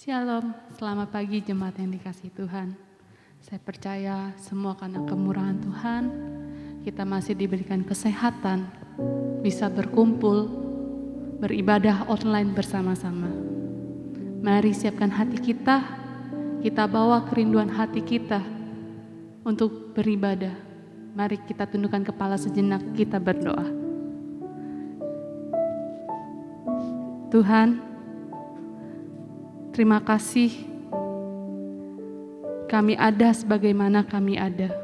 Shalom, selamat pagi jemaat yang dikasihi Tuhan. Saya percaya semua karena kemurahan Tuhan, kita masih diberikan kesehatan, bisa berkumpul, beribadah online bersama-sama. Mari siapkan hati kita bawa kerinduan hati kita untuk beribadah. Mari kita tundukkan kepala sejenak, kita berdoa. Tuhan, terima kasih kami ada sebagaimana kami ada.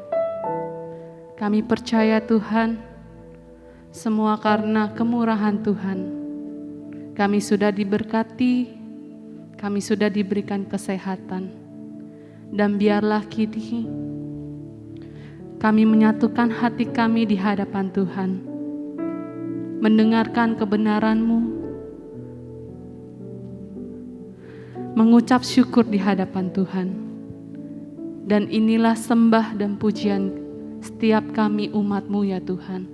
Kami percaya Tuhan, semua karena kemurahan Tuhan. Kami sudah diberkati, kami sudah diberikan kesehatan. Dan biarlah kini kami menyatukan hati kami di hadapan Tuhan, mendengarkan kebenaran-Mu, mengucap syukur di hadapan Tuhan. Dan inilah sembah dan pujian setiap kami umat-Mu ya Tuhan.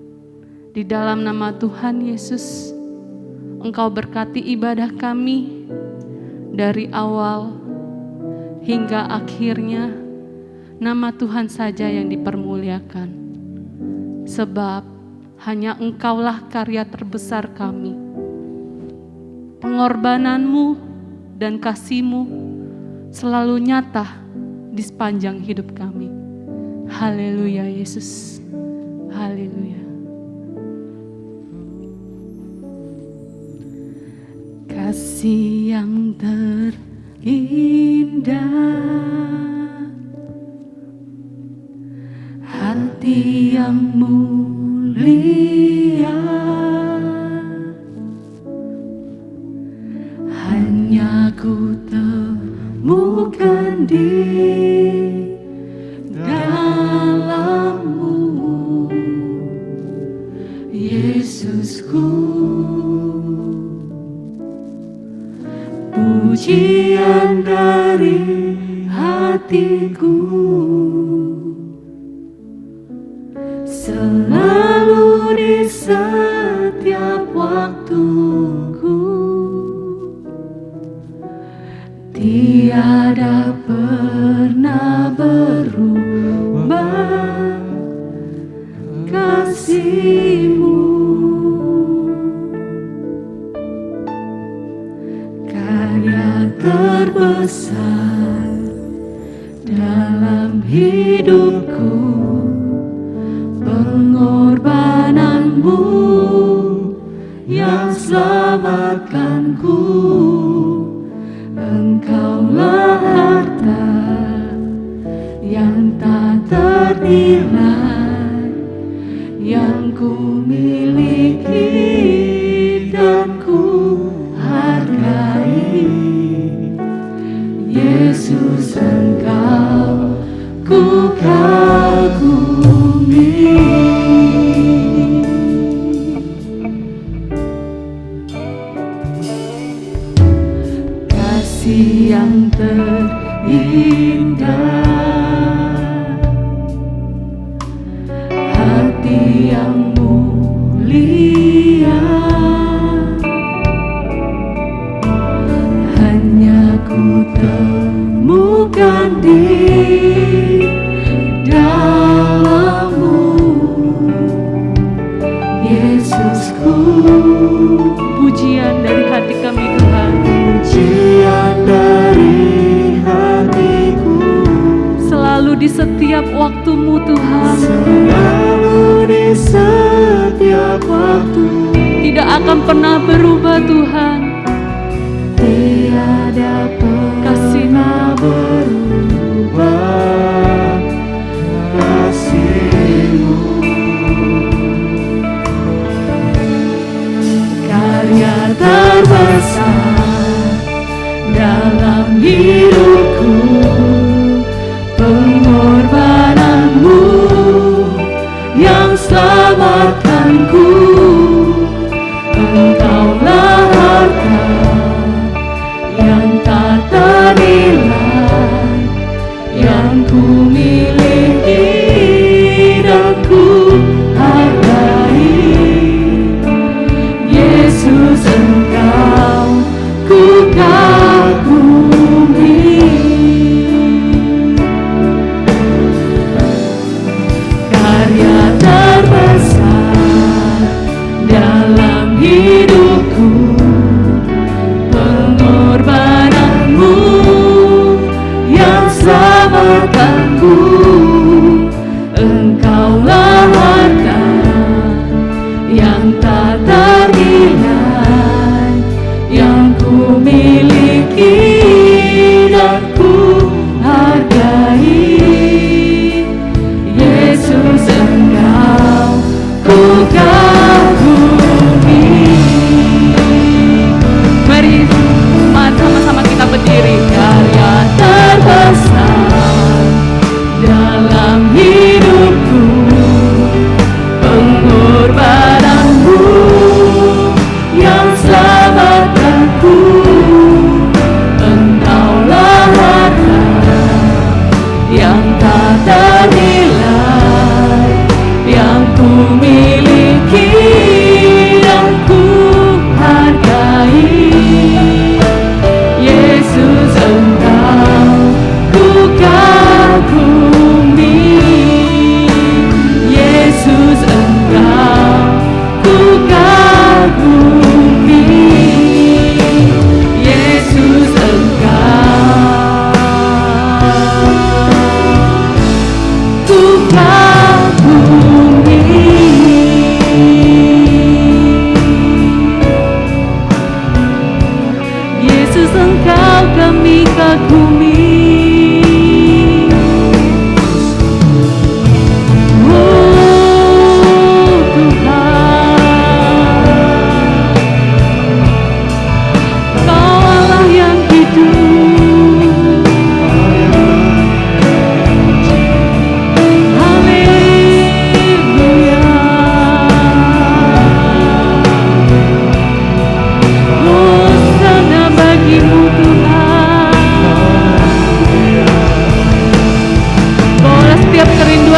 Di dalam nama Tuhan Yesus, Engkau berkati ibadah kami dari awal hingga akhirnya. Nama Tuhan saja yang dipermuliakan. Sebab hanya Engkaulah karya terbesar kami. Pengorbanan-Mu dan kasih-Mu selalu nyata di sepanjang hidup kami. Haleluya Yesus. Haleluya. Kasih yang terindah, hati yang mulia, hanya ku temukan di dalam-Mu, Yesusku. Pujian dari hatiku selalu di setiap waktuku, tiada pernah berubah kasih-Mu. Karya terbesar dalam hidupku, pengorbanan-Mu yang selamatkanku. Engkaulah harta yang tak ternilai, yang ku miliki dan ku hargai. Yesus, Engkau ku kagumi. Kasih yang terindah, hati yang mulia, hanya ku temukan di dalam-Mu, Yesusku. Pujian dari hati kami Tuhan, pujian dari hatiku, selalu di setiap waktu-Mu Tuhan, selalu di setiap waktu, tidak akan pernah berubah Tuhan. Tiada pernah berubah kasih-Mu. Karya terbesar dalam hidupku, pengorbanan-Mu yang selamatkanku. Engkaulah harta yang tak ternilai, yang ku miliki dan ku hargai. Yesus, Engkau ku kagumi. kekuatanku, Engkaulah harta yang tak ternilai, yang ku miliki dan ku hargai. Yesus, Engkau ku kagumi. Mari sama-sama kita berdiri. Karya terbesar dalam hidupku, pengorbananmu yang selamatkanku. Engkaulah harta yang tak ternilai, yang ku miliki dan ku hargai. Yesus, Engkau ku kagumi. Yesus, Engkau ku kagumi. Yesus, Engkau ku kagumi. Yesus, Engkau kami kagumi.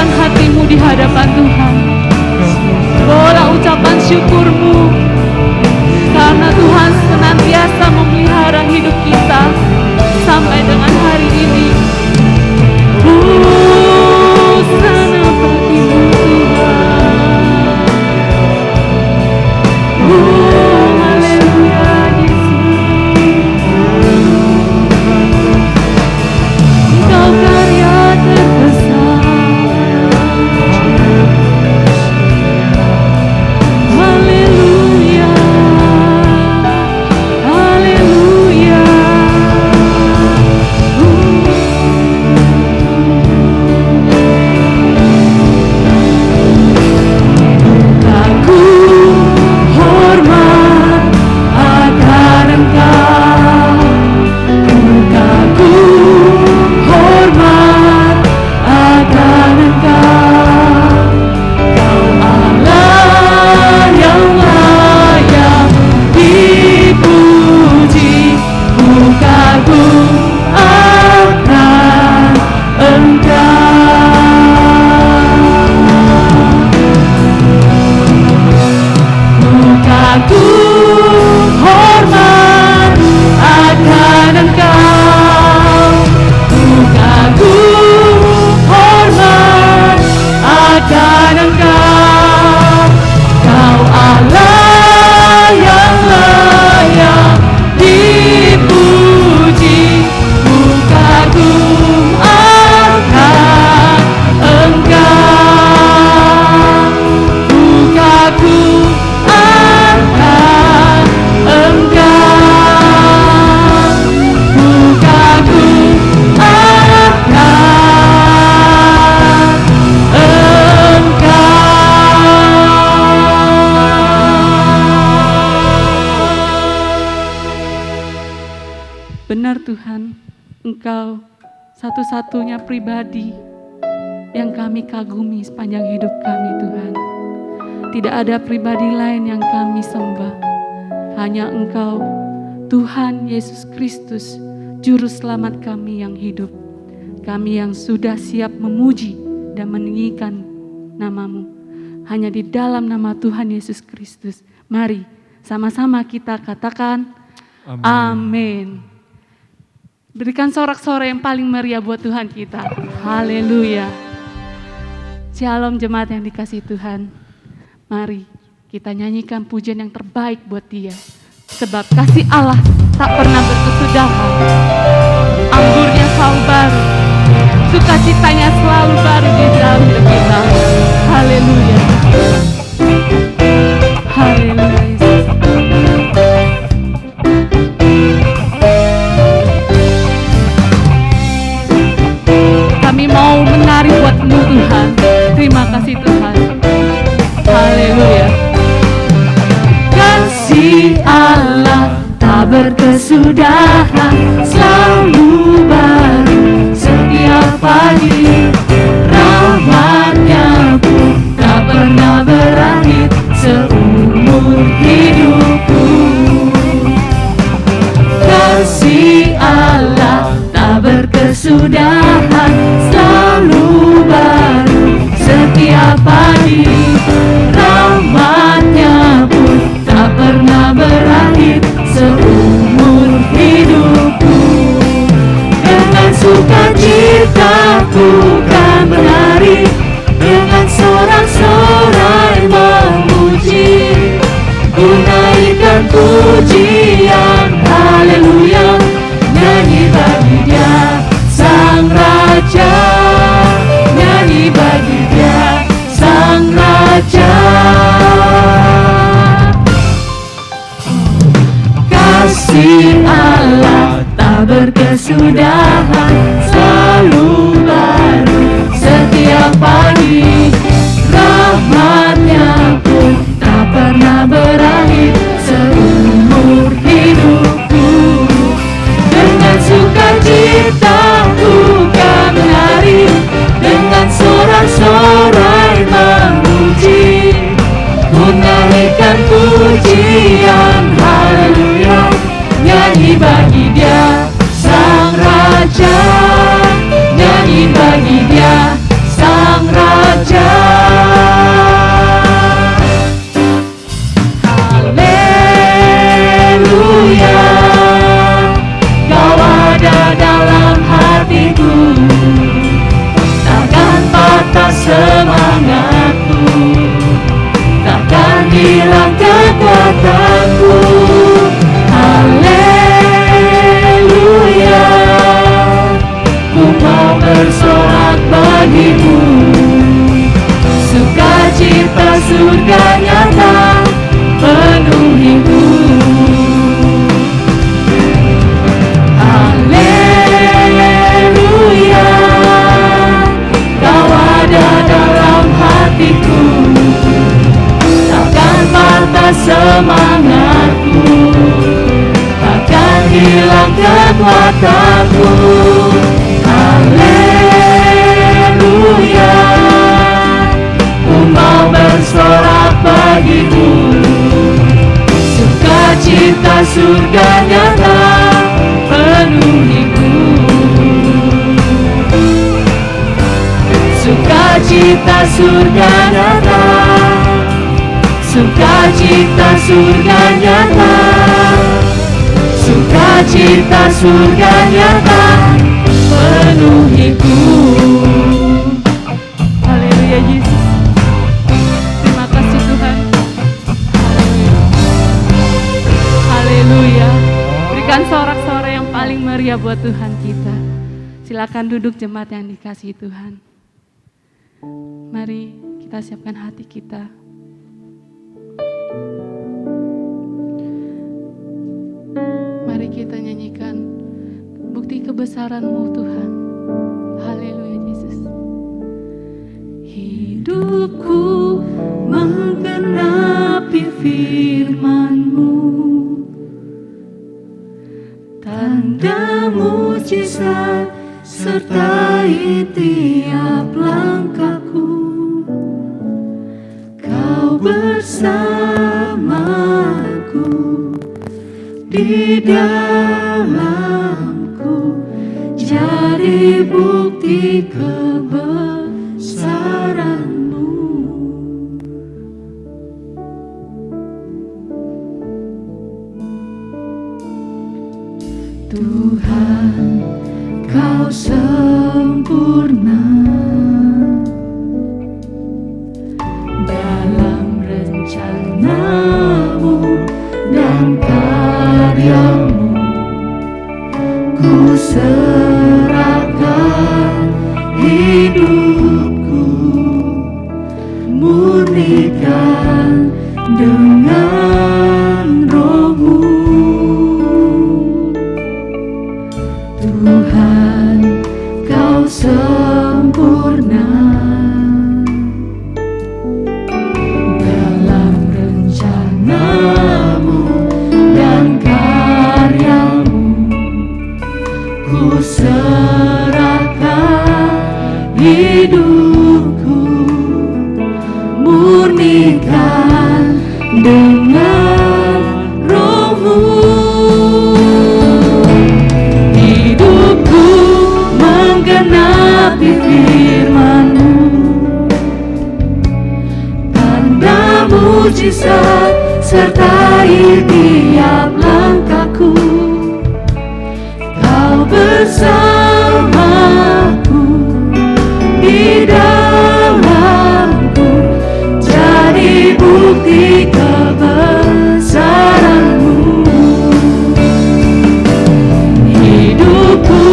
Hatimu di hadapan Tuhan, bawalah ucapan syukurmu, karena Tuhan senantiasa memelihara hidup kita sampai dengan hari ini. Hosana bagimu Tuhan. Haleluya Yesus. Engkau karya terbesar. Benar Tuhan, Engkau satu-satunya pribadi yang kami kagumi sepanjang hidup kami Tuhan. Tidak ada pribadi lain yang kami sembah. Hanya Engkau, Tuhan Yesus Kristus, Juru Selamat kami yang hidup. Kami yang sudah siap memuji dan meninggikan nama-Mu. Hanya di dalam nama Tuhan Yesus Kristus. Mari sama-sama kita katakan amin. Berikan sorak-sorai yang paling meriah buat Tuhan kita. Haleluya. Shalom jemaat yang dikasihi Tuhan. Mari kita nyanyikan pujian yang terbaik buat Dia. Sebab kasih Allah tak pernah berkesudahan. Anggurnya selalu baru. mau menari buat-Mu Tuhan. Terima kasih Tuhan. Haleluya. Kasih Allah tak berkesudahan, selalu baru setiap pagi. Rahmat-Nya pun tak pernah berakhir seumur hidupku. Kasih Allah tak berkesudahan, selalu baru setiap pagi. Rahmat-Nya pun tak pernah berakhir seumur hidupku. Dengan sukacita ku kan menari, dengan sorak-sorai memuji, ku naikkan pujian, haleluya, nyanyi bagi Dia Sang Raja, nyanyi bagi Dia Sang Raja. Kasih Allah tak berkesudahan, selalu baru setiap pagi. Rahmat-Nya pun tak pernah berakhir seumur hidupku. Dengan sukacita ku kan menari, dengan sorak-sorai memuji, ku naikkan pujian, haleluya, nyanyi bagi Dia Sang Raja, nyanyi bagi Dia Sang Raja. Haleluya, Kau ada dalam hatiku, takkan patah semangatku, takkan hilang kekuatanku. Haleluya, ku mau bersorak bagimu, sukacita surga nyata penuhiku. Haleluya, Kau ada dalam hatiku, takkan patah semangatku, takkan hilang kekuatanku. Haleluya, ku mau bersorak bagimu, sukacita surga nyata penuhiku. Sukacita surga nyata, sukacita surga nyata, sukacita surga nyata penuhiku. Haleluya Yesus. Terima kasih Tuhan. Haleluya. Berikan sorak-sorai yang paling meriah buat Tuhan kita. Silakan duduk jemaat yang dikasihi Tuhan. Mari kita siapkan hati kita. Mari kita nyanyikan bukti kebesaran-Mu Tuhan. Haleluya Yesus. Hidupku menggenapi firman-Mu, tanda mujizat sertai tiap langkahku. Kau bersamaku di dalamku, jadi bukti kebesaran-Mu. Tuhan, Kau sempurna dalam rencana-Mu dan karya-Mu. Ku serahkan hidupku, murnikan dengan Roh-Mu. Tuhan, Kau sempurna hidupku, murnikan dengan Roh-Mu. Hidupku menggenapi firman-Mu, tanda mujizat sertai tiap langkahku. Kau bersamaku di dalamku, jadi bukti kebesaran-Mu. Hidupku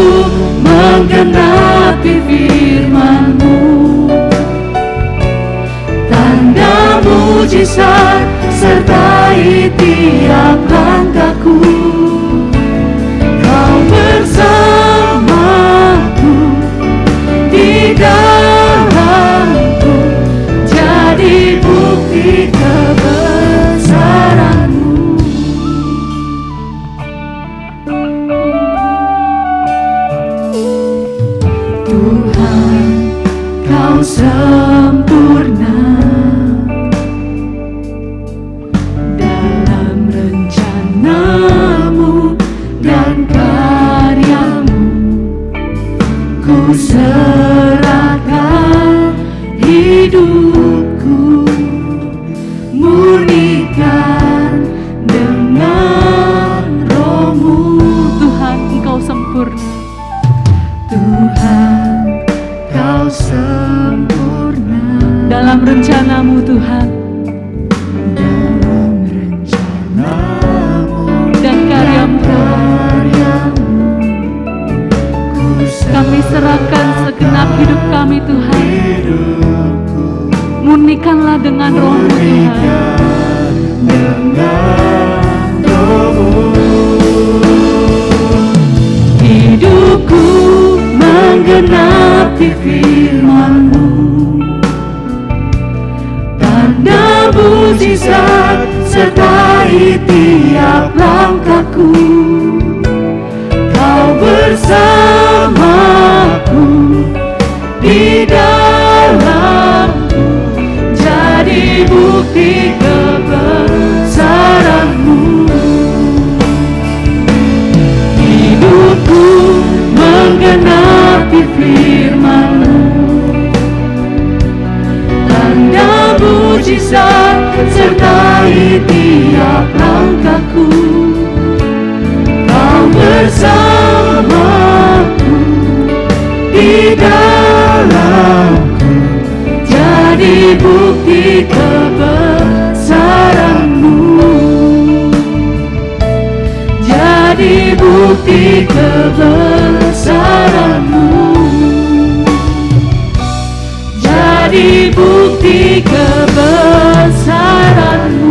menggenapi firman-Mu, tanda mujizat sertai tiap langkahku. Kau bersamaku di dalamku, jadi bukti kebesaran-Mu. Tuhan, Kau sempurna dalam rencana-Mu dan karya-Mu. Ku serahkan hidupku, murnikan dengan Roh-Mu. Tuhan, Engkau sempurna. Tuhan, Kau sempurna dalam rencana-Mu, Tuhan, dalam rencana-Mu dan karya-Mu. Kami serahkan segenap hidup kami, Tuhan. Murnikanlah dengan Roh-Mu, Tuhan. Hidupku menggenapi firman-Mu, tanda mujizat sertai tiap langkahku. Kau bersamaku di dalamku, jadi bukti kebesaran-Mu. Hidupku menggenapi firman-Mu, tanda mujizat sertai tiap langkahku. Kau bersamaku di dalamku, jadi bukti kebesaran-Mu. Jadi bukti kebesaran-Mu. Jadi bukti kebesaran-Mu.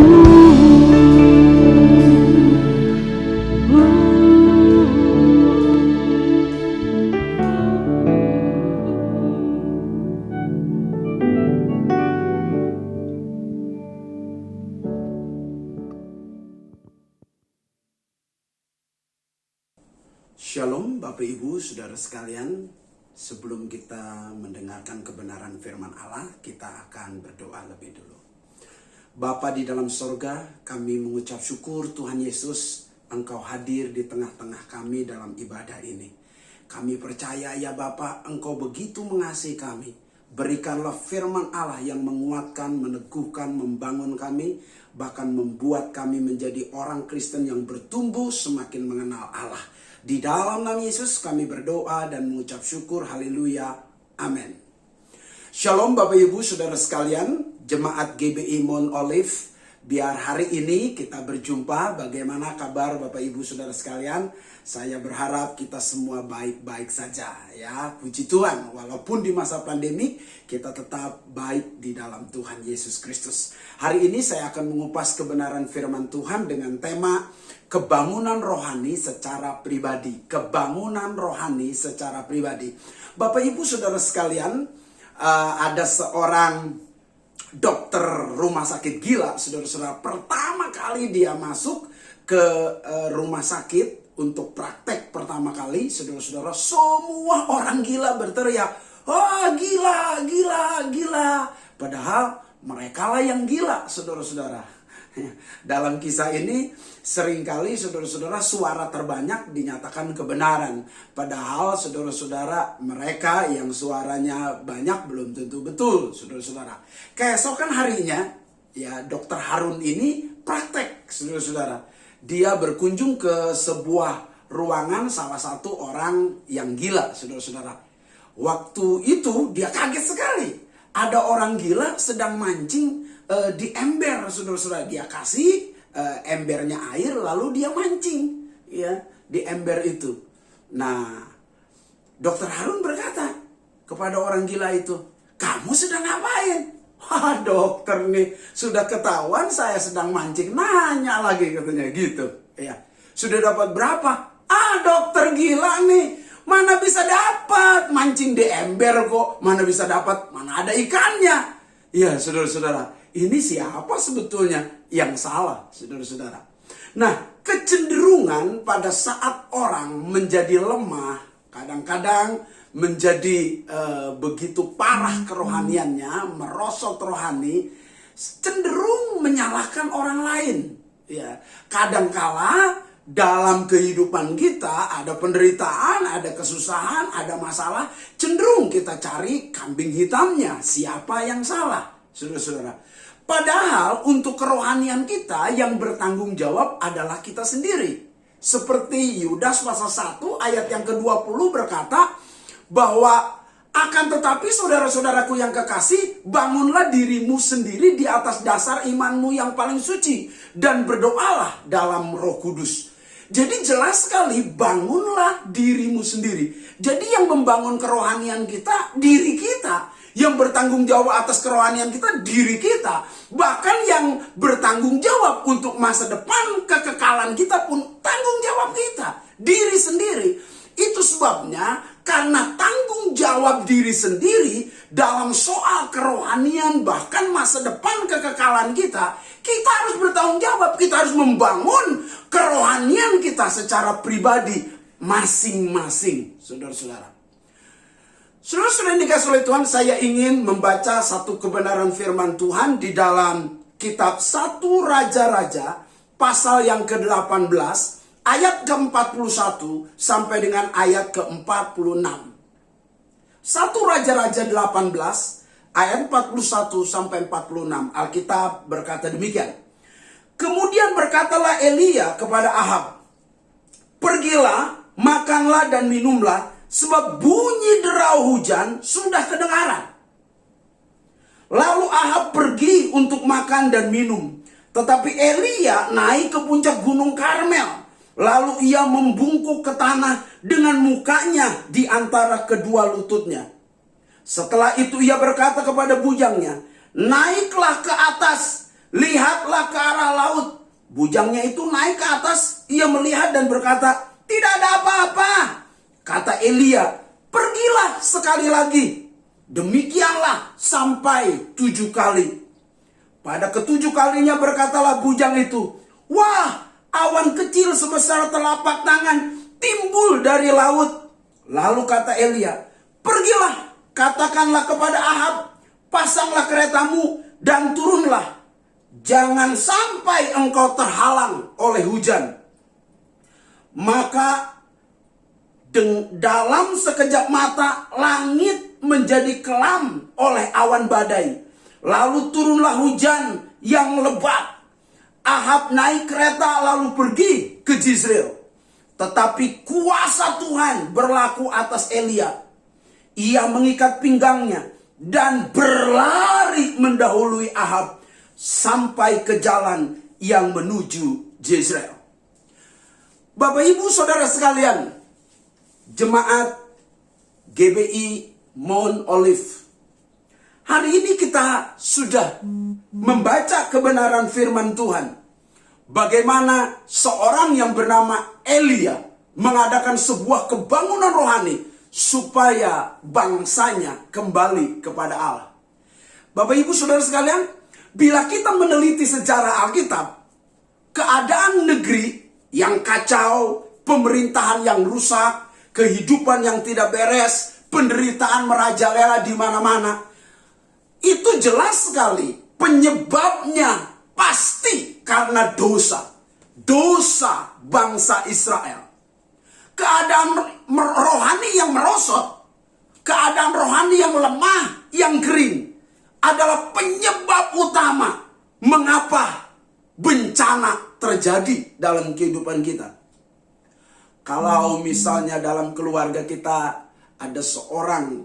Shalom Bapak Ibu Saudara sekalian, sebelum kita mendengarkan kebenaran firman Allah, kita akan berdoa lebih dulu. Bapa di dalam sorga, kami mengucap syukur Tuhan Yesus, Engkau hadir di tengah-tengah kami dalam ibadah ini. Kami percaya ya Bapa, Engkau begitu mengasihi kami. Berikanlah firman Allah yang menguatkan, meneguhkan, membangun kami, bahkan membuat kami menjadi orang Kristen yang bertumbuh semakin mengenal Allah. Di dalam nama Yesus kami berdoa dan mengucap syukur, haleluya, amin. Shalom Bapak Ibu Saudara sekalian, Jemaat GBI Mount Olive. Biar hari ini kita berjumpa, bagaimana kabar Bapak Ibu Saudara sekalian? Saya berharap kita semua baik-baik saja ya. Puji Tuhan, walaupun di masa pandemi kita tetap baik di dalam Tuhan Yesus Kristus. Hari ini saya akan mengupas kebenaran firman Tuhan dengan tema kebangunan rohani secara pribadi. Kebangunan rohani secara pribadi. Bapak Ibu Saudara sekalian, ada seorang dokter rumah sakit gila, saudara-saudara. Pertama kali dia masuk ke rumah sakit untuk praktek pertama kali, saudara-saudara, semua orang gila berteriak, Oh, gila, gila, gila. Padahal mereka lah yang gila, saudara-saudara. Dalam kisah ini seringkali saudara-saudara suara terbanyak dinyatakan kebenaran. Padahal saudara-saudara mereka yang suaranya banyak belum tentu betul, saudara-saudara. Keesokan harinya, ya Dr. Harun ini praktek, saudara-saudara. Dia berkunjung ke sebuah ruangan salah satu orang yang gila, saudara-saudara. Waktu itu dia kaget sekali. Ada orang gila sedang mancing di ember, saudara-saudara. Dia kasih embernya air, lalu dia mancing, ya, di ember itu. Nah, Dr. Harun berkata kepada orang gila itu, "Kamu sedang ngapain?" "Wah, dokter nih, sudah ketahuan saya sedang mancing." "Nanya lagi," katanya gitu. Ya, "Sudah dapat berapa?" "Ah, dokter gila nih. Mana bisa dapat mancing di ember kok. Mana bisa dapat, mana ada ikannya." Ya, saudara-saudara, ini siapa sebetulnya yang salah, saudara-saudara? Nah, kecenderungan pada saat orang menjadi lemah, kadang-kadang menjadi begitu parah kerohaniannya, merosot rohani, cenderung menyalahkan orang lain. Ya, kadangkala dalam kehidupan kita ada penderitaan, ada kesusahan, ada masalah, cenderung kita cari kambing hitamnya, siapa yang salah, saudara-saudara. Padahal untuk kerohanian kita yang bertanggung jawab adalah kita sendiri. Seperti Yudas pasal 1 ayat yang ke-20 berkata bahwa akan tetapi saudara-saudaraku yang kekasih, bangunlah dirimu sendiri di atas dasar imanmu yang paling suci dan berdoalah dalam Roh Kudus. Jadi jelas sekali, bangunlah dirimu sendiri. Jadi yang membangun kerohanian kita, diri kita. Yang bertanggung jawab atas kerohanian kita, diri kita. Bahkan yang bertanggung jawab untuk masa depan, kekekalan kita pun tanggung jawab kita. Diri sendiri. Itu sebabnya karena tanggung jawab diri sendiri dalam soal kerohanian, bahkan masa depan kekekalan kita, kita harus bertanggung jawab. Kita harus membangun kerohanian kita secara pribadi masing-masing, saudara-saudara. Saudara-saudara yang dikasihi oleh Tuhan, saya ingin membaca satu kebenaran firman Tuhan di dalam kitab 1 Raja-Raja pasal yang ke-18 ayat ke-41 sampai dengan ayat ke-46. 1 Raja-Raja 18 ayat 41 sampai 46. Alkitab berkata demikian. Kemudian berkatalah Elia kepada Ahab, "Pergilah, makanlah dan minumlah, sebab bunyi derau hujan sudah kedengaran." Lalu Ahab pergi untuk makan dan minum. Tetapi Elia naik ke puncak gunung Karmel. Lalu ia membungkuk ke tanah dengan mukanya di antara kedua lututnya. Setelah itu ia berkata kepada bujangnya, "Naiklah ke atas, lihatlah ke arah laut." Bujangnya itu naik ke atas, ia melihat dan berkata, "Tidak ada apa-apa." Kata Elia, "Pergilah sekali lagi." Demikianlah sampai 7 kali. Pada ke-7 kalinya berkatalah bujang itu, "Wah, awan kecil sebesar telapak tangan timbul dari laut." Lalu kata Elia, "Pergilah, katakanlah kepada Ahab, pasanglah keretamu dan turunlah. Jangan sampai engkau terhalang oleh hujan." Maka dalam sekejap mata langit menjadi kelam oleh awan badai. Lalu turunlah hujan yang lebat. Ahab naik kereta lalu pergi ke Jizreel. Tetapi kuasa Tuhan berlaku atas Elia. Ia mengikat pinggangnya dan berlari mendahului Ahab sampai ke jalan yang menuju Jezreel. Bapak Ibu Saudara sekalian, jemaat GBI Mount Olive, hari ini kita sudah membaca kebenaran firman Tuhan. Bagaimana seorang yang bernama Elia mengadakan sebuah kebangunan rohani supaya bangsanya kembali kepada Allah. Bapak Ibu Saudara sekalian, bila kita meneliti sejarah Alkitab, keadaan negeri yang kacau, pemerintahan yang rusak, kehidupan yang tidak beres, penderitaan merajalela di mana-mana. Itu jelas sekali penyebabnya pasti karena dosa. Dosa bangsa Israel. Keadaan rohani yang merosot, keadaan rohani yang lemah, yang kering adalah penyebab utama mengapa bencana terjadi dalam kehidupan kita. Kalau misalnya dalam keluarga kita ada seorang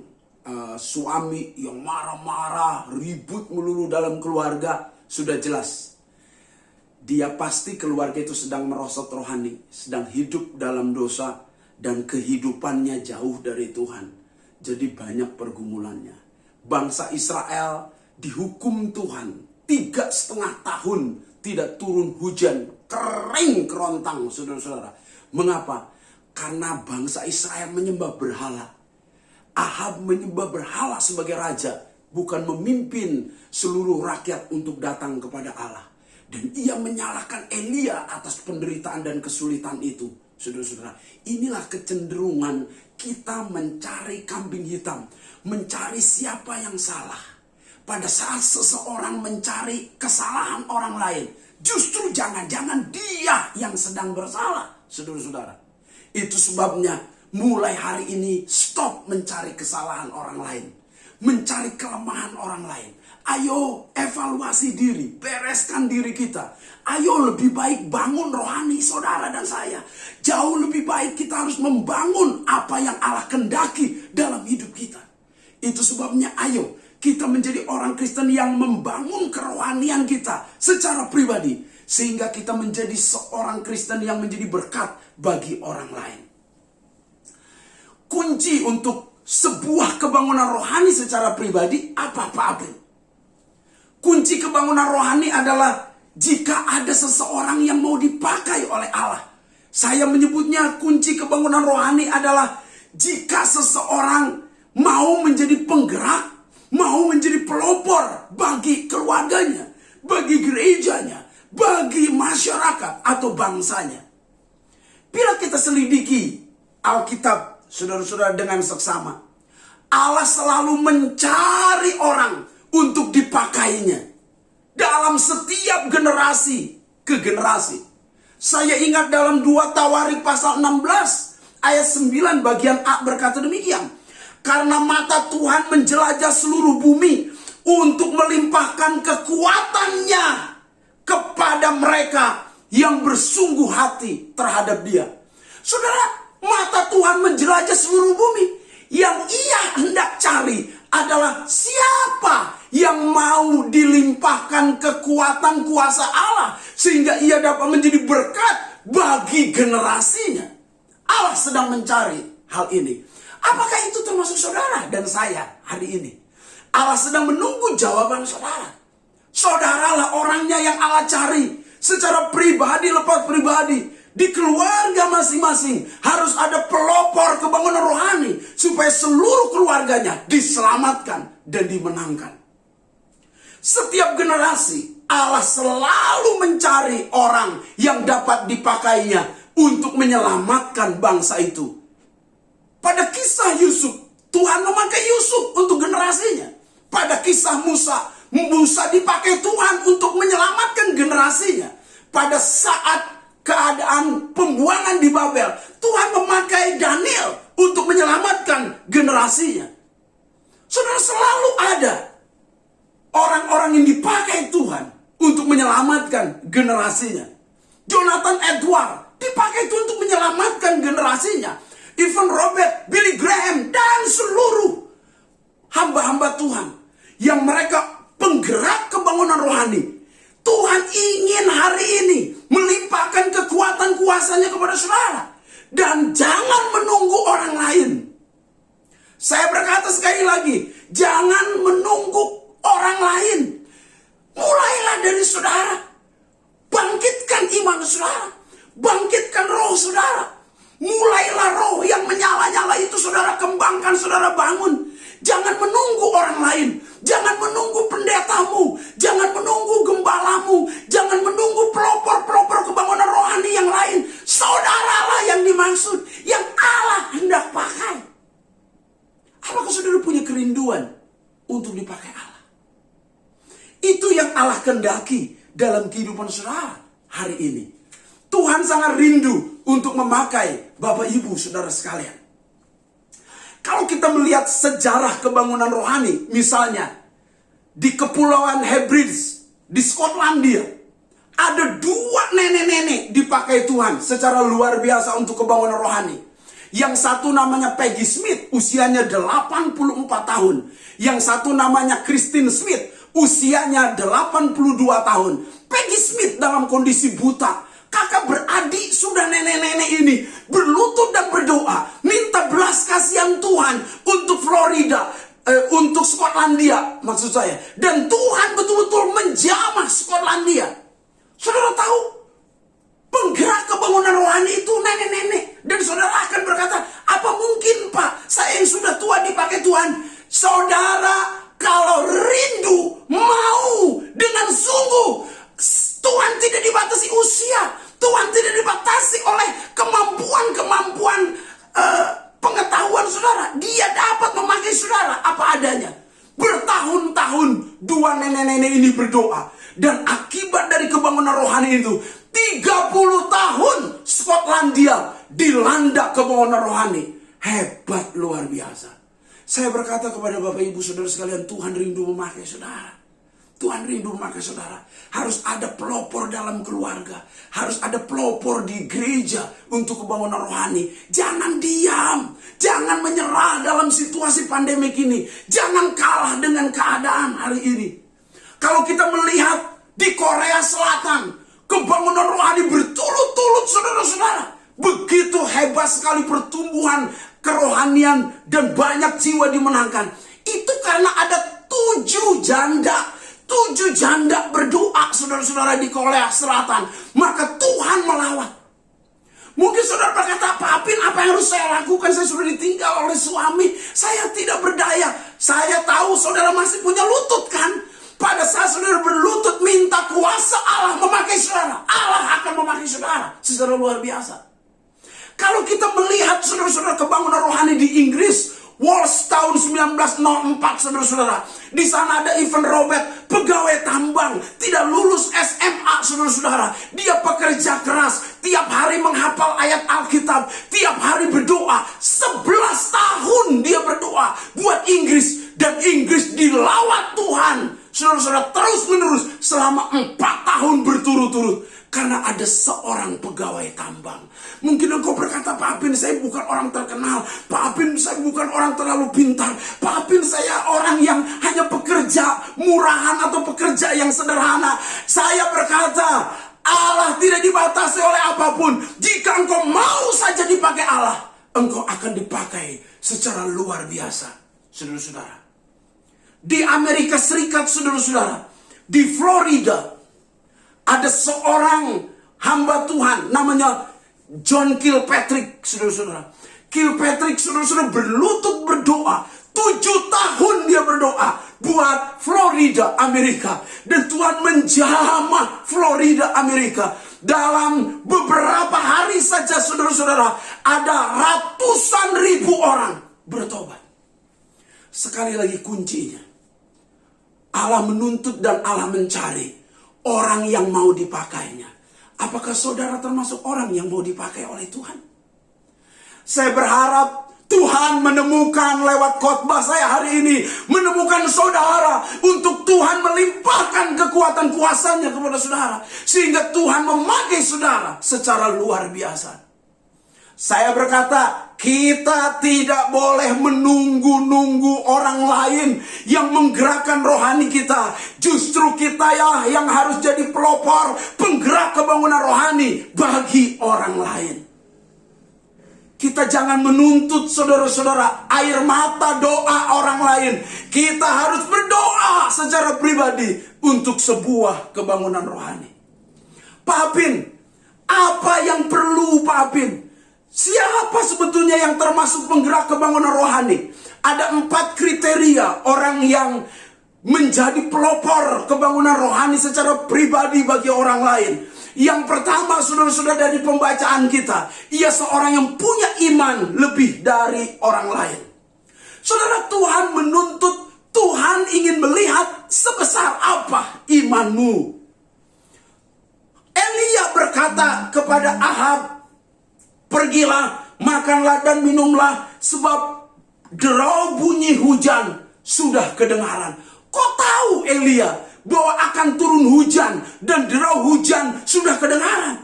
suami yang marah-marah, ribut melulu dalam keluarga, sudah jelas dia pasti keluarga itu sedang merosot rohani, sedang hidup dalam dosa, dan kehidupannya jauh dari Tuhan. Jadi banyak pergumulannya. Bangsa Israel dihukum Tuhan 3,5 tahun tidak turun hujan, kering kerontang, saudara-saudara. Mengapa? Karena bangsa Israel menyembah berhala. Ahab menyembah berhala sebagai raja, bukan memimpin seluruh rakyat untuk datang kepada Allah. Dan ia menyalahkan Elia atas penderitaan dan kesulitan itu. Saudara-saudara, inilah kecenderungan kita mencari kambing hitam, mencari siapa yang salah. Pada saat seseorang mencari kesalahan orang lain, justru jangan-jangan dia yang sedang bersalah, saudara-saudara. Itu sebabnya mulai hari ini stop mencari kesalahan orang lain, mencari kelemahan orang lain. Ayo evaluasi diri, bereskan diri kita. Ayo lebih baik bangun rohani saudara dan saya. Jauh lebih baik kita harus membangun apa yang Allah kendaki dalam hidup kita. Itu sebabnya ayo kita menjadi orang Kristen yang membangun kerohanian kita secara pribadi. Sehingga kita menjadi seorang Kristen yang menjadi berkat bagi orang lain. Kunci untuk sebuah kebangunan rohani secara pribadi apa-apa. Kunci kebangunan rohani adalah jika ada seseorang yang mau dipakai oleh Allah. Saya menyebutnya kunci kebangunan rohani adalah jika seseorang mau menjadi penggerak, mau menjadi pelopor bagi keluarganya, bagi gerejanya, bagi masyarakat atau bangsanya. Bila kita selidiki Alkitab, saudara-saudara, dengan seksama, Allah selalu mencari orang untuk dipakainya dalam setiap generasi ke generasi. Saya ingat dalam 2 Tawarik pasal 16 ayat 9 bagian A berkata demikian. Karena mata Tuhan menjelajah seluruh bumi untuk melimpahkan kekuatannya kepada mereka yang bersungguh hati terhadap Dia. Saudara, mata Tuhan menjelajah seluruh bumi. Yang ia hendak cari adalah siapa yang mau dilimpahkan kekuatan kuasa Allah sehingga ia dapat menjadi berkat bagi generasinya. Allah sedang mencari hal ini. Apakah itu termasuk saudara dan saya hari ini? Allah sedang menunggu jawaban saudara. Saudaralah orangnya yang Allah cari secara pribadi lepas pribadi. Di keluarga masing-masing harus ada pelopor kebangunan rohani supaya seluruh keluarganya diselamatkan dan dimenangkan. Setiap generasi Allah selalu mencari orang yang dapat dipakainya untuk menyelamatkan bangsa itu. Pada kisah Yusuf, Tuhan memakai Yusuf untuk generasinya. Pada kisah Musa, Musa dipakai Tuhan untuk menyelamatkan generasinya. Pada saat keadaan pembuangan di Babel, Tuhan memakai Daniel untuk menyelamatkan generasinya. Saudara, selalu ada orang-orang yang dipakai Tuhan untuk menyelamatkan generasinya. Jonathan Edward dipakai Tuhan untuk menyelamatkan generasinya. Evan Robert, Billy Graham, dan seluruh hamba-hamba Tuhan yang mereka penggerak kebangunan rohani. Tuhan ingin hari ini melimpahkan kekuatan kuasanya kepada saudara. Dan jangan menunggu orang lain. Saya berkata sekali lagi, jangan menunggu orang lain. Mulailah dari saudara. Bangkitkan iman saudara. Bangkitkan roh saudara. Mulailah roh yang menyala-nyala itu saudara kembangkan, saudara bangun. Jangan menunggu orang lain. Jangan menunggu pendetamu. Jangan menunggu gembalamu. Jangan menunggu pelopor-pelopor kebangunan rohani yang lain. Saudaralah yang dimaksud. Yang Allah hendak pakai. untuk dipakai Allah. Itu yang Allah kehendaki dalam kehidupan saudara hari ini. Tuhan sangat rindu untuk memakai Bapak Ibu saudara sekalian. Kalau kita melihat sejarah kebangunan rohani, misalnya di Kepulauan Hebrides, di Skotlandia, ada 2 nenek-nenek dipakai Tuhan secara luar biasa untuk kebangunan rohani. Yang satu namanya Peggy Smith, usianya 84 tahun. Yang satu namanya Christine Smith, usianya 82 tahun. Peggy Smith dalam kondisi buta. Kakak beradik sudah nenek-nenek ini berlutut dan berdoa, minta belas kasihan Tuhan untuk Florida, untuk Skotlandia maksud saya. Dan Tuhan betul-betul menjamah Skotlandia. Saudara tahu, penggerak kebangunan rohani itu nenek-nenek. Dan saudara akan berkata, apa mungkin Pak, saya yang sudah tua dipakai Tuhan? Saudara, kalau rindu, mau dengan sungguh, Tuhan tidak dibatasi usia. Tuhan tidak dibatasi oleh kemampuan pengetahuan saudara. Dia dapat memakai saudara apa adanya. Bertahun-tahun 2 nenek-nenek ini berdoa. Dan akibat dari kebangunan rohani itu, 30 tahun Skotlandia dilanda kebangunan rohani. Hebat, luar biasa. Saya berkata kepada Bapak Ibu saudara sekalian, Tuhan rindu memakai saudara. Tuhan rindu memakai saudara. Harus ada pelopor dalam keluarga. Harus ada pelopor di gereja untuk kebangunan rohani. Jangan diam. Jangan menyerah dalam situasi pandemik ini. Jangan kalah dengan keadaan hari ini. Kalau kita melihat di Korea Selatan, kebangunan rohani berturut-turut saudara-saudara. Begitu hebat sekali pertumbuhan kerohanian dan banyak jiwa dimenangkan. Itu karena ada 7 janda. 7 janda berdoa saudara-saudara di Korea Selatan. Maka Tuhan melawat. Mungkin saudara berkata, Pak Apin, apa yang harus saya lakukan? Saya sudah ditinggal oleh suami. Saya tidak berdaya. Saya tahu saudara masih punya lutut kan? Pada saat saudara berlutut, minta kuasa Allah memakai saudara. Allah akan memakai saudara secara luar biasa. Kalau kita melihat saudara-saudara kebangunan rohani di Inggris, Wales tahun 1904 saudara-saudara. Di sana ada Ivan Robert, pegawai tambang, tidak lulus SMA saudara-saudara. Dia pekerja keras, tiap hari menghafal ayat Alkitab, tiap hari berdoa. 11 tahun dia berdoa buat Inggris, dan Inggris dilawat Tuhan saudara-saudara terus menerus selama 4 tahun berturut-turut. Karena ada seorang pegawai tambang. Mungkin engkau berkata, Pak Apin, saya bukan orang terkenal. Pak Apin, saya bukan orang terlalu pintar. Pak Apin, saya orang yang hanya pekerja murahan atau pekerja yang sederhana. Saya berkata, Allah tidak dibatasi oleh apapun. Jika engkau mau saja dipakai Allah, engkau akan dipakai secara luar biasa. Saudara-saudara, di Amerika Serikat, saudara-saudara, di Florida, ada seorang hamba Tuhan namanya John Kilpatrick, saudara-saudara. Kilpatrick, saudara-saudara, berlutut berdoa. 7 tahun dia berdoa buat Florida, Amerika. Dan Tuhan menjamah Florida, Amerika. Dalam beberapa hari saja, saudara-saudara, ada ratusan ribu orang bertobat. Sekali lagi kuncinya, Allah menuntut dan Allah mencari orang yang mau dipakainya. Apakah saudara termasuk orang yang mau dipakai oleh Tuhan? Saya berharap Tuhan menemukan lewat khotbah saya hari ini, menemukan saudara untuk Tuhan melimpahkan kekuatan kuasanya kepada saudara, sehingga Tuhan memakai saudara secara luar biasa. Saya berkata, kita tidak boleh menunggu-nunggu orang lain yang menggerakkan rohani kita. Justru kita ya yang harus jadi pelopor, penggerak kebangunan rohani bagi orang lain. Kita jangan menuntut saudara-saudara air mata doa orang lain. Kita harus berdoa secara pribadi untuk sebuah kebangunan rohani. Pak Apin, apa yang perlu Pak Apin? Siapa sebetulnya yang termasuk penggerak kebangunan rohani? Ada 4 kriteria orang yang menjadi pelopor kebangunan rohani secara pribadi bagi orang lain. Yang pertama, saudara-saudara, dari pembacaan kita, ia seorang yang punya iman lebih dari orang lain. Saudara, Tuhan menuntut Tuhan ingin melihat sebesar apa imanmu. Elia berkata kepada Ahab, pergilah, makanlah dan minumlah, sebab derau bunyi hujan sudah kedengaran. Kok tahu Elia bahwa akan turun hujan dan derau hujan sudah kedengaran?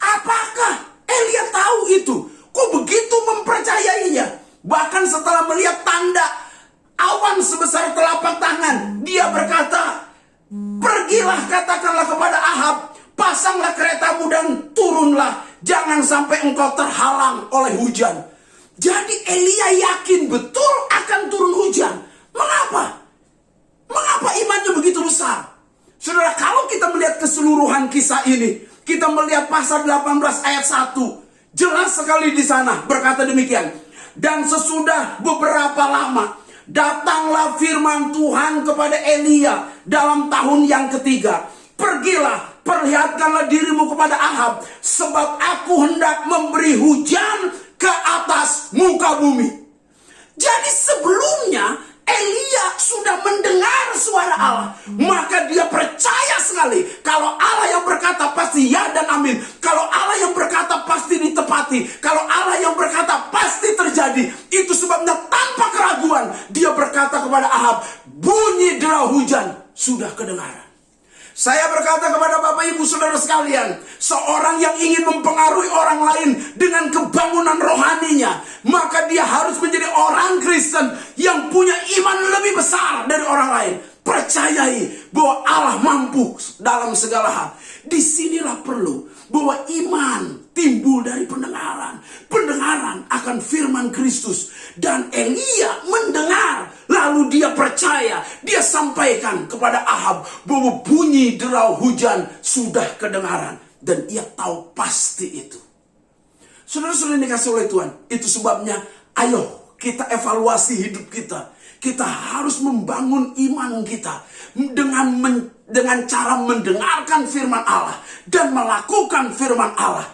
Apakah Elia tahu itu? Kok begitu mempercayainya? Bahkan setelah melihat tanda awan sebesar telapak tangan, dia berkata, pergilah, katakanlah kepada Ahab, pasanglah keretamu dan turunlah, jangan sampai engkau terhalang oleh hujan. Jadi Elia yakin betul akan turun hujan. Mengapa? Mengapa imannya begitu besar? Saudara, kalau kita melihat keseluruhan kisah ini, kita melihat pasal 18 ayat 1, jelas sekali di sana berkata demikian. Dan sesudah beberapa lama, datanglah firman Tuhan kepada Elia dalam tahun yang ketiga. Pergilah, perlihatkanlah dirimu kepada Ahab, sebab aku hendak memberi hujan ke atas muka bumi. Jadi sebelumnya Elia sudah mendengar suara Allah, maka dia percaya sekali kalau Allah yang berkata pasti ya dan amin. Kalau Allah yang berkata pasti ditepati. Kalau Allah yang berkata pasti terjadi. Itu sebabnya tanpa keraguan dia berkata kepada Ahab, bunyi derau hujan sudah kedengaran. Saya berkata kepada Bapak Ibu Saudara sekalian, seorang yang ingin mempengaruhi orang lain dengan kebangunan rohaninya, maka dia harus menjadi orang Kristen yang punya iman lebih besar dari orang lain. Percayai bahwa Allah mampu dalam segala hal. Disinilah perlu bahwa iman timbul dari pendengaran. Pendengaran akan firman Kristus. Dan Elia mendengar, lalu dia percaya. Dia sampaikan kepada Ahab bahwa bunyi derau hujan sudah kedengaran. Dan ia tahu pasti itu. Saudara-saudara yang dikasih oleh Tuhan, itu sebabnya ayo kita evaluasi hidup kita. Kita harus membangun iman kita dengan cara mendengarkan firman Allah dan melakukan firman Allah.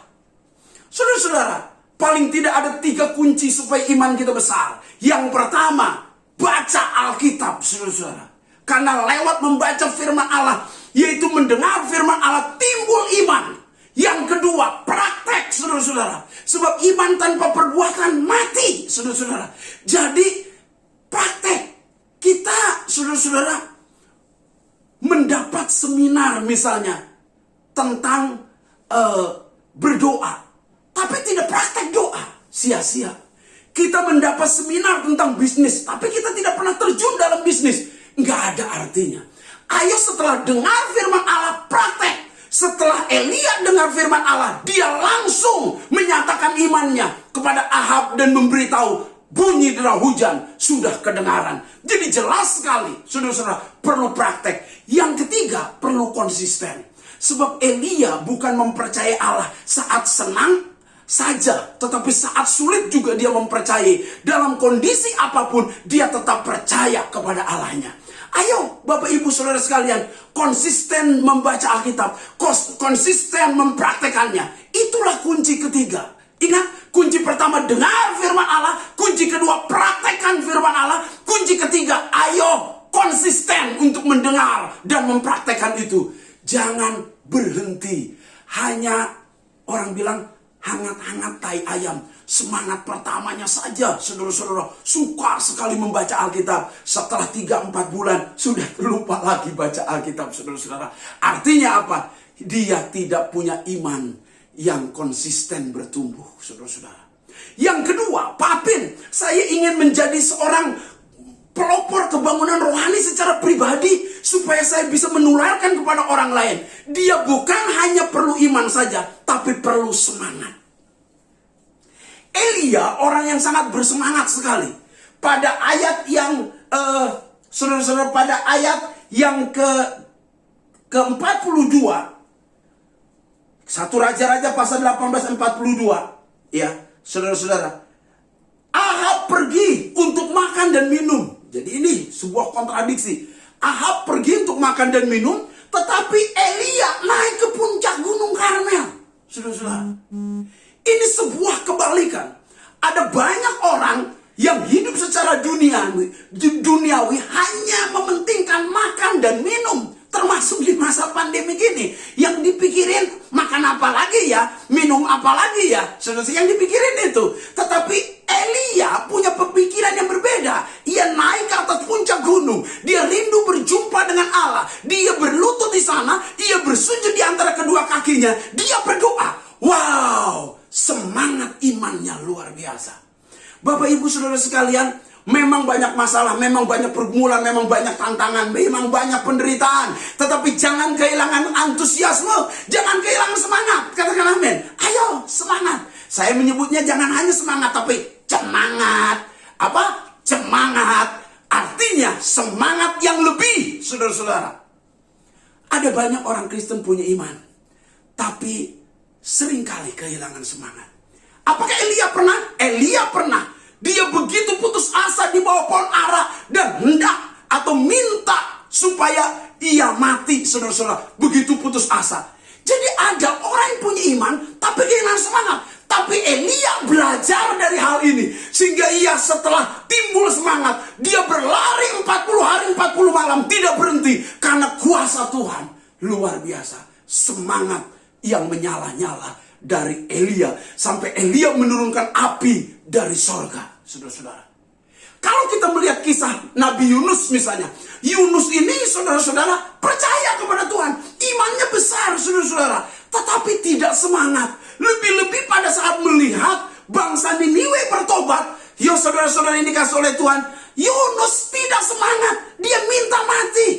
Saudara-saudara, paling tidak ada 3 kunci supaya iman kita besar. Yang pertama, baca Alkitab, saudara-saudara. Karena lewat membaca firman Allah, yaitu mendengar firman Allah, timbul iman. Yang kedua, praktek, saudara-saudara. Sebab iman tanpa perbuatan mati, saudara-saudara. Jadi, praktek. Kita, saudara-saudara, mendapat seminar misalnya tentang berdoa, tapi tidak praktek doa, sia-sia. Kita mendapat seminar tentang bisnis, tapi kita tidak pernah terjun dalam bisnis, nggak ada artinya. Ayo setelah dengar firman Allah, praktek. Setelah Elia dengar firman Allah, dia langsung menyatakan imannya kepada Ahab dan memberitahu, bunyi derau hujan sudah kedengaran. Jadi jelas sekali, saudara-saudara, perlu praktek. Yang ketiga, perlu konsisten. Sebab Elia bukan mempercayai Allah saat senang saja, tetapi saat sulit juga dia mempercayai. Dalam kondisi apapun, dia tetap percaya kepada Allahnya. Ayo Bapak Ibu Saudara sekalian, konsisten membaca Alkitab, konsisten mempraktekannya. Itulah kunci ketiga. Ingat, kunci pertama dengar firman Allah, kunci kedua praktekkan firman Allah, kunci ketiga ayo konsisten untuk mendengar dan mempraktekkan itu. Jangan berhenti, hanya orang bilang hangat-hangat tai ayam. Semangat pertamanya saja, saudara-saudara, suka sekali membaca Alkitab. Setelah 3-4 bulan, sudah lupa lagi baca Alkitab, saudara-saudara. Artinya apa? Dia tidak punya iman yang konsisten bertumbuh, saudara-saudara. Yang kedua, Papin, saya ingin menjadi seorang pelopor kebangunan rohani secara pribadi, supaya saya bisa menularkan kepada orang lain. Dia bukan hanya perlu iman saja, tapi perlu semangat. Elia orang yang sangat bersemangat sekali. Pada ayat yang saudara-saudara, pada ayat yang ke-42, 1 Raja-Raja pasal 18:42, ya, saudara-saudara, Ahab pergi untuk makan dan minum. Jadi ini sebuah kontradiksi. Ahab pergi untuk makan dan minum, tetapi Elia naik ke puncak Gunung Karmel. Saudara-saudara, ini sebuah kebalikan. Ada banyak orang yang hidup secara duniawi hanya mementingkan makan dan minum, termasuk di masa pandemi gini. Yang dipikirin makan apa lagi ya, minum apa lagi ya, yang dipikirin itu. Tetapi Elia punya pemikiran yang berbeda. Ia naik ke atas puncak gunung. Dia rindu berjumpa dengan Allah. Dia berlutut di sana. Ia bersujud di antara kedua kakinya. Dia berdoa. Wow, semangat imannya luar biasa. Bapak ibu saudara sekalian, memang banyak masalah, memang banyak pergumulan, memang banyak tantangan, memang banyak penderitaan. Tetapi jangan kehilangan antusiasme, jangan kehilangan semangat. Katakan amin. Ayo semangat. Saya menyebutnya jangan hanya semangat, tapi semangat. Apa? Semangat. Artinya semangat yang lebih, saudara-saudara. Ada banyak orang Kristen punya iman, tapi seringkali kehilangan semangat. Apakah Elia pernah? Elia pernah. Dia begitu putus asa di bawah pohon ara dan hendak atau minta supaya ia mati, saudara-saudara. Begitu putus asa. Jadi ada orang yang punya iman tapi kehilangan semangat. Tapi Elia belajar dari hal ini. Sehingga ia setelah timbul semangat, dia berlari 40 hari 40 malam tidak berhenti. Karena kuasa Tuhan luar biasa. Semangat yang menyala-nyala dari Elia. Sampai Elia menurunkan api dari sorga. Saudara-saudara. Kalau kita melihat kisah Nabi Yunus misalnya. Yunus ini saudara-saudara percaya kepada Tuhan. Imannya besar saudara-saudara. Tetapi tidak semangat. Lebih-lebih pada saat melihat bangsa Niniwe bertobat. Ya saudara-saudara ini dikasih oleh Tuhan. Yunus tidak semangat. Dia minta mati.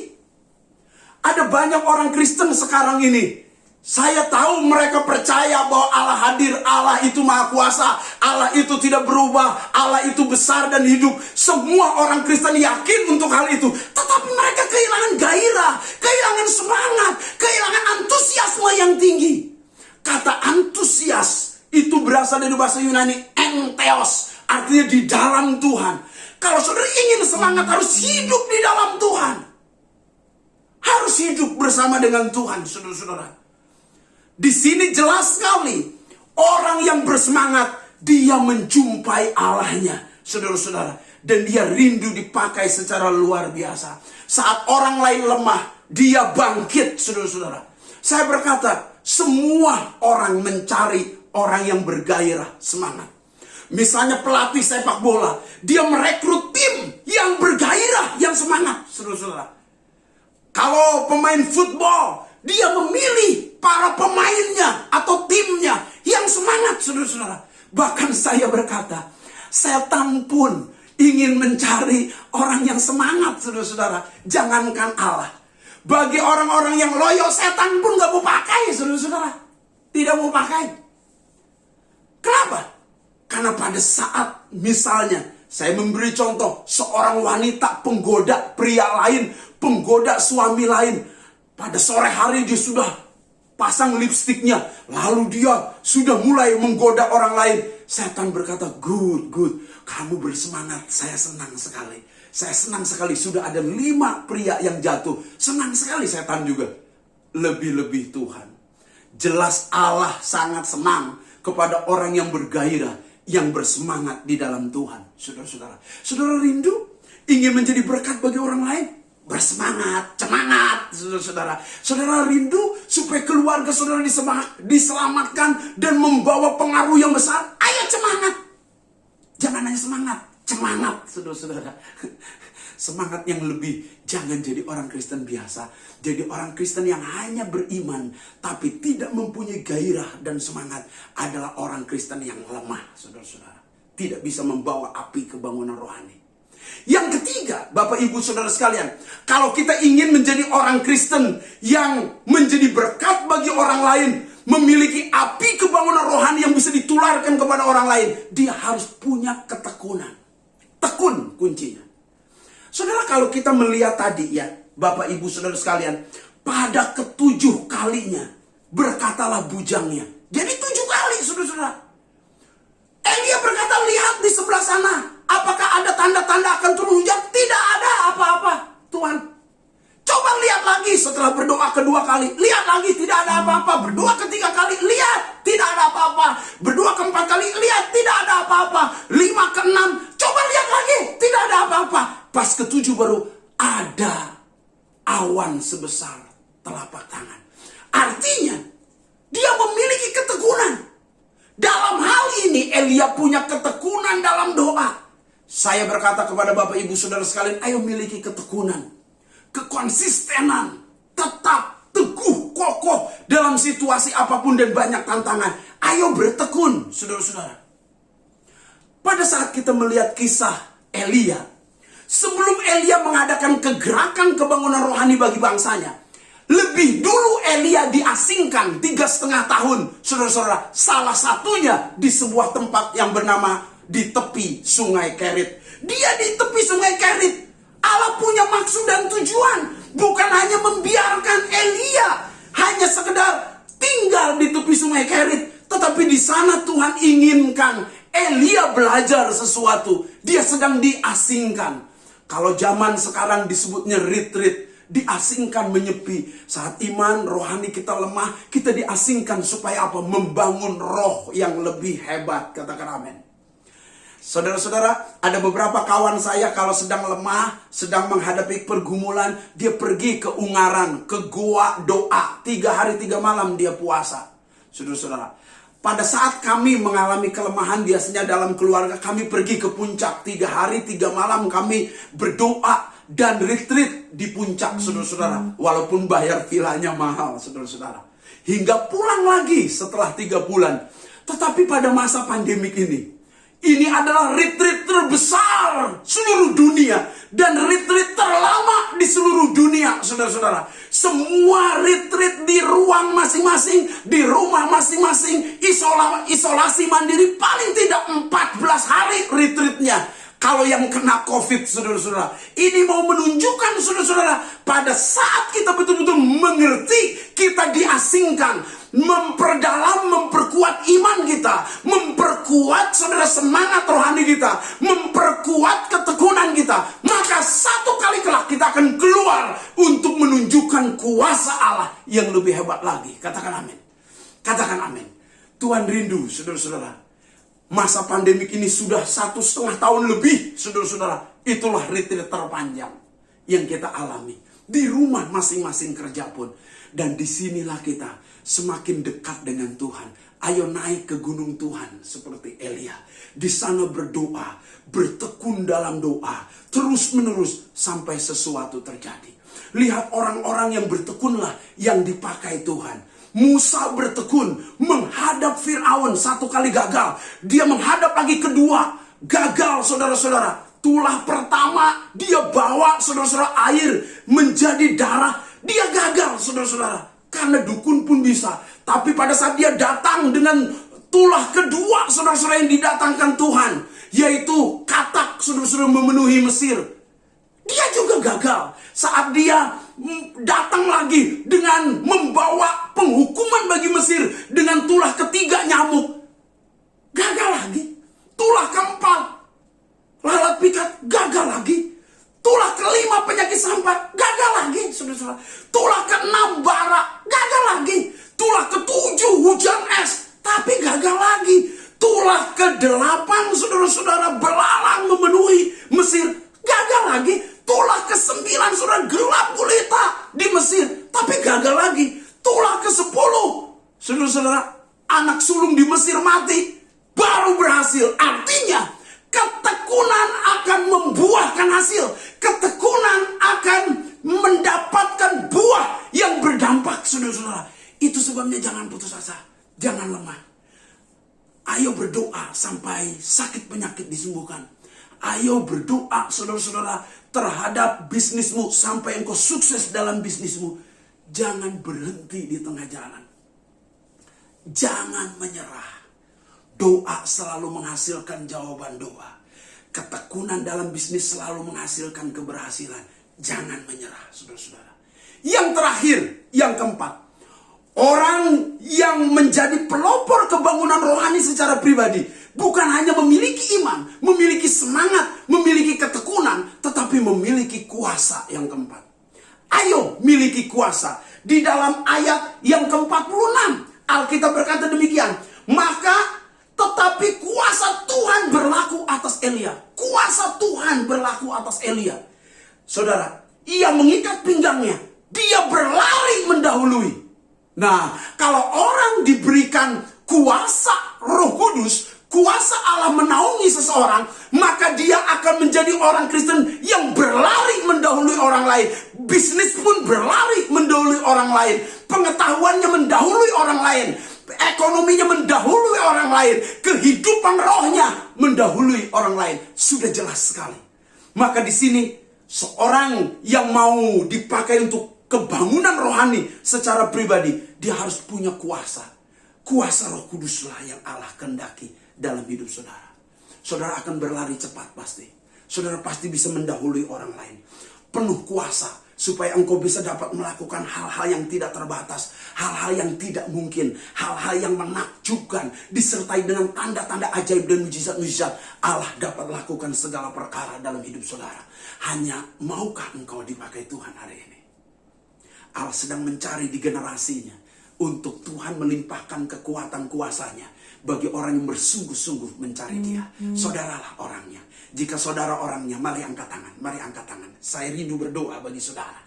Ada banyak orang Kristen sekarang ini. Saya tahu mereka percaya bahwa Allah hadir, Allah itu maha kuasa, Allah itu tidak berubah, Allah itu besar dan hidup. Semua orang Kristen yakin untuk hal itu. Tetapi mereka kehilangan gairah, kehilangan semangat, kehilangan antusiasme yang tinggi. Kata antusias itu berasal dari bahasa Yunani entheos, artinya di dalam Tuhan. Kalau saudara ingin semangat harus hidup di dalam Tuhan. Harus hidup bersama dengan Tuhan, saudara-saudara. Di sini jelas sekali orang yang bersemangat dia menjumpai Allahnya, saudara-saudara, dan dia rindu dipakai secara luar biasa. Saat orang lain lemah, dia bangkit, saudara-saudara. Saya berkata, semua orang mencari orang yang bergairah, semangat. Misalnya pelatih sepak bola, dia merekrut tim yang bergairah, yang semangat, saudara-saudara. Kalau pemain football, dia memilih para pemainnya atau timnya yang semangat, saudara-saudara. Bahkan saya berkata, setan pun ingin mencari orang yang semangat, saudara-saudara. Jangankan Allah. Bagi orang-orang yang loyo, setan pun gak mau pakai, saudara-saudara. Tidak mau pakai. Kenapa? Karena pada saat misalnya, saya memberi contoh, seorang wanita penggoda pria lain, penggoda suami lain. Pada sore hari dia sudah pasang lipstiknya. Lalu dia sudah mulai menggoda orang lain. Setan berkata, good. Kamu bersemangat, saya senang sekali. Saya senang sekali, sudah ada 5 pria yang jatuh. Senang sekali setan juga. Lebih-lebih Tuhan. Jelas Allah sangat senang kepada orang yang bergairah, yang bersemangat di dalam Tuhan. Saudara-saudara. Saudara rindu ingin menjadi berkat bagi orang lain? Bersemangat, semangat, saudara-saudara. Saudara rindu supaya keluarga saudara diselamatkan dan membawa pengaruh yang besar? Ayo semangat. Jangan hanya semangat, saudara-saudara. Semangat yang lebih. Jangan jadi orang Kristen biasa. Jadi orang Kristen yang hanya beriman tapi tidak mempunyai gairah dan semangat adalah orang Kristen yang lemah, saudara-saudara. Tidak bisa membawa api kebangunan rohani. Yang ketiga, Bapak Ibu Saudara sekalian, kalau kita ingin menjadi orang Kristen yang menjadi berkat bagi orang lain, memiliki api kebangunan rohani yang bisa ditularkan kepada orang lain, dia harus punya ketekunan. Tekun kuncinya. Saudara, kalau kita melihat tadi ya, Bapak Ibu Saudara sekalian, pada ke-7 kalinya berkatalah bujangnya. Jadi 7 kali, saudara-saudara. Elia berkata, lihat di sebelah sana. Apakah ada tanda-tanda akan turun hujan? Tidak ada apa-apa, Tuhan. Coba lihat lagi setelah berdoa kedua kali. Lihat lagi, tidak ada apa-apa. Berdoa ketiga kali, lihat, tidak ada apa-apa. Berdoa keempat kali, lihat, tidak ada apa-apa. 5 ke-6, Coba lihat lagi, tidak ada apa-apa. Pas ke-7 baru ada awan sebesar telapak tangan. Artinya, dia memiliki ketekunan. Dalam hal ini, Elia punya ketekunan dalam doa. Saya berkata kepada Bapak Ibu Saudara sekalian, ayo miliki ketekunan, kekonsistenan, tetap teguh, kokoh dalam situasi apapun dan banyak tantangan. Ayo bertekun, saudara-saudara. Pada saat kita melihat kisah Elia, sebelum Elia mengadakan kegerakan kebangunan rohani bagi bangsanya, lebih dulu Elia diasingkan 3,5 tahun, saudara-saudara. Salah satunya di sebuah tempat yang bernama di tepi sungai Kerit. Dia di tepi sungai Kerit. Allah punya maksud dan tujuan. Bukan hanya membiarkan Elia hanya sekedar tinggal di tepi sungai Kerit. Tetapi di sana Tuhan inginkan Elia belajar sesuatu. Dia sedang diasingkan. Kalau zaman sekarang disebutnya retreat, diasingkan, menyepi. Saat iman rohani kita lemah, kita diasingkan supaya apa? Membangun roh yang lebih hebat. Katakan amin. Saudara-saudara, ada beberapa kawan saya kalau sedang lemah, sedang menghadapi pergumulan, dia pergi ke Ungaran, ke gua doa. 3 hari 3 malam dia puasa. Saudara-saudara, pada saat kami mengalami kelemahan, biasanya dalam keluarga kami pergi ke puncak. 3 hari 3 malam kami berdoa dan retreat di puncak, saudara-saudara. Walaupun bayar vilanya mahal, saudara-saudara. Hingga pulang lagi setelah 3 bulan. Tetapi pada masa pandemik ini adalah retreat terbesar seluruh dunia. Dan retreat terlama di seluruh dunia, saudara-saudara. Semua retreat di ruang masing-masing, di rumah masing-masing, isolasi mandiri, paling tidak 14 hari retreatnya. Kalau yang kena COVID, saudara-saudara, ini mau menunjukkan, saudara-saudara, pada saat kita betul-betul mengerti, kita diasingkan, memperdalam, memperkuat iman kita, memperkuat, saudara, semangat rohani kita, memperkuat ketekunan kita, maka satu kali kelak kita akan keluar untuk menunjukkan kuasa Allah yang lebih hebat lagi. Katakan amin. Katakan amin. Tuhan rindu, saudara-saudara. Masa pandemik ini sudah 1,5 tahun lebih, saudara-saudara. Itulah retreat terpanjang yang kita alami. Di rumah masing-masing kerja pun. Dan disinilah kita semakin dekat dengan Tuhan. Ayo naik ke gunung Tuhan seperti Elia. Di sana berdoa, bertekun dalam doa, terus menerus sampai sesuatu terjadi. Lihat orang-orang yang bertekunlah yang dipakai Tuhan. Musa bertekun menghadap Firaun, 1 kali gagal. Dia menghadap lagi kedua, gagal, saudara-saudara. Tulah pertama dia bawa, saudara-saudara, air menjadi darah. Dia gagal, saudara-saudara. Karena dukun pun bisa. Tapi pada saat dia datang dengan tulah kedua, saudara-saudara, yang didatangkan Tuhan, yaitu katak, saudara-saudara, memenuhi Mesir, dia juga gagal. Saat dia datang lagi dengan membawa penghukuman bagi Mesir dengan tulah ketiga nyamuk, gagal lagi. Tulah keempat, lalat pikat, gagal lagi. Tulah kelima, penyakit sampar, gagal lagi, saudara-saudara. Tulah ke-6, bara, gagal lagi. Tulah ke-7, hujan es, tapi gagal lagi. Tulah ke-8, saudara-saudara, belalang memenuhi Mesir, gagal lagi. Tulah ke-9, saudara, gelap gulita di Mesir, tapi gagal lagi. Tulah ke-10, saudara-saudara, anak sulung di Mesir mati, baru berhasil. Artinya, ketekunan akan membuahkan hasil. Ketekunan akan mendapatkan buah yang berdampak, saudara-saudara. Itu sebabnya jangan putus asa, jangan lemah. Ayo berdoa sampai sakit penyakit disembuhkan. Ayo berdoa, saudara-saudara, terhadap bisnismu sampai engkau sukses dalam bisnismu. Jangan berhenti di tengah jalan. Jangan menyerah. Doa selalu menghasilkan jawaban doa. Ketekunan dalam bisnis selalu menghasilkan keberhasilan. Jangan menyerah, saudara-saudara. Yang terakhir, yang keempat. Orang yang menjadi pelopor kebangunan rohani secara pribadi bukan hanya memiliki iman, memiliki semangat, memiliki ketekunan, tetapi memiliki kuasa yang keempat. Ayo miliki kuasa. Di dalam ayat yang ke-46, Alkitab berkata demikian. Maka Tetapi kuasa Tuhan berlaku atas Elia. Kuasa Tuhan berlaku atas Elia. Saudara, ia mengikat pinggangnya. Dia berlari mendahului. Nah, kalau orang diberikan kuasa Roh Kudus, kuasa Allah menaungi seseorang, maka dia akan menjadi orang Kristen yang berlari mendahului orang lain. Bisnis pun berlari mendahului orang lain. Pengetahuannya mendahului orang lain. Ekonominya mendahului orang lain. Kehidupan rohnya mendahului orang lain. Sudah jelas sekali. Maka di sini seorang yang mau dipakai untuk kebangunan rohani secara pribadi, dia harus punya kuasa. Kuasa Roh Kuduslah yang Allah kehendaki dalam hidup saudara. Saudara akan berlari cepat pasti. Saudara pasti bisa mendahului orang lain. Penuh kuasa supaya engkau bisa dapat melakukan hal-hal yang tidak terbatas, hal-hal yang tidak mungkin, hal-hal yang menakjubkan, disertai dengan tanda-tanda ajaib dan mujizat-mujizat. Allah dapat lakukan segala perkara dalam hidup saudara. Hanya maukah engkau dipakai Tuhan hari ini? Allah sedang mencari di generasinya untuk Tuhan melimpahkan kekuatan kuasanya bagi orang yang bersungguh-sungguh mencari Dia. Saudaralah orangnya. Jika saudara orangnya, mari angkat tangan. Mari angkat tangan. Saya rindu berdoa bagi saudara.